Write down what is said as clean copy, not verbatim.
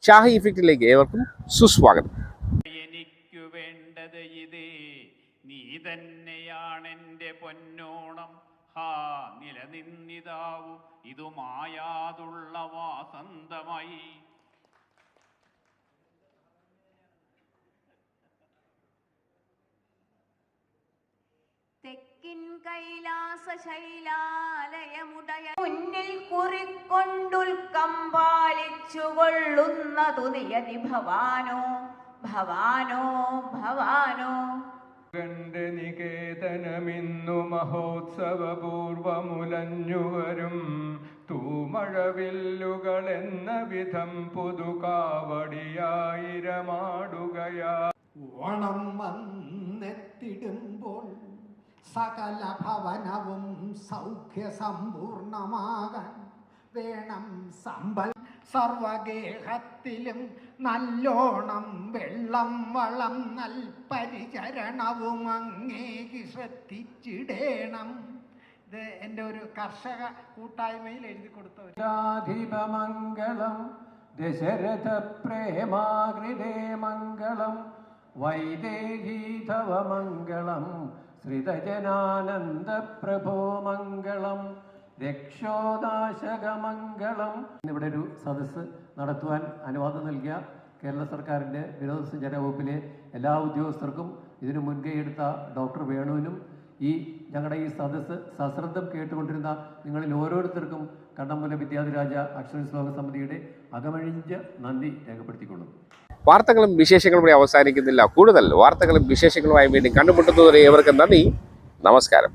ഷാഹി ഇഫക്റ്റിലേക്ക് ഏവർക്കും സുസ്വാഗതം. എനിക്കു വേണ്ടത് ഇതേ, നീ തന്നെയാണെൻ്റെ പൊന്നോണം. ഹാ നിലനിന്നിതാവൂ ഇതു മായാതുള്ള വാസന്തമായി. തെക്കിൻ കൈലാസ ശൈലാലയമുടയ മുന്നിൽ കുറിക്കൊണ്ടുൽക്കമ്പാലിച്ചുകൊള്ളുന്നതു നിയതി ഭവാനോ ഭവാനോ ഭവാനോ. ഗണ്ഡ നികേതനമിന്നു മഹോത്സവപൂർവമുലഞ്ഞുവരും തൂമഴവില്ലുകൾ എന്ന വിധം പുതുകാവടിയായിരമാടുകയാ. ഓണം വന്നെത്തിടുമ്പോൾ സകല ഭവനവും സൗഖ്യസമ്പൂർണമാകാൻ വേണം സമ്പൽ. സർവഗേഹത്തിലും നല്ലോണം വെള്ളം വളം നൽപരിചരണവും അങ്ങേക്ക് ശ്രദ്ധിച്ചിടേണം. ഇത് എൻ്റെ ഒരു കർഷക കൂട്ടായ്മയിൽ എഴുതി കൊടുത്തമംഗളം ദശരഥ പ്രേമാകൃതേ മംഗളം വൈദേഹീധവമംഗളം ശ്രിതജനാനന്ദ പ്രഭോ മംഗളം രക്ഷോനാശകമംഗളം. ഇവിടെ ഒരു സദസ്സ് നടത്തുവാൻ അനുവാദം നൽകിയ കേരള സർക്കാരിൻ്റെ വിനോദസഞ്ചാര വകുപ്പിലെ എല്ലാ ഉദ്യോഗസ്ഥർക്കും ഇതിനു മുൻകൈയെടുത്ത ഡോക്ടർ വേണുവിനും ഞങ്ങളുടെ ഈ സദസ്സ് സശ്രദ്ധം കേട്ടുകൊണ്ടിരുന്ന നിങ്ങളിൽ ഓരോരുത്തർക്കും കണ്ണമ്പുല വിദ്യാധിരാജ അക്ഷരശ്ലോക സമിതിയുടെ അകമഴിഞ്ഞ നന്ദി രേഖപ്പെടുത്തിക്കൊള്ളും. വാർത്തകളും വിശേഷങ്ങളും ഇവിടെ അവസാനിക്കുന്നില്ല. കൂടുതൽ വാർത്തകളും വിശേഷങ്ങളുമായി വീണ്ടും കണ്ടുമുട്ടുന്നതുവരെ ഏവർക്കും നന്ദി, നമസ്കാരം.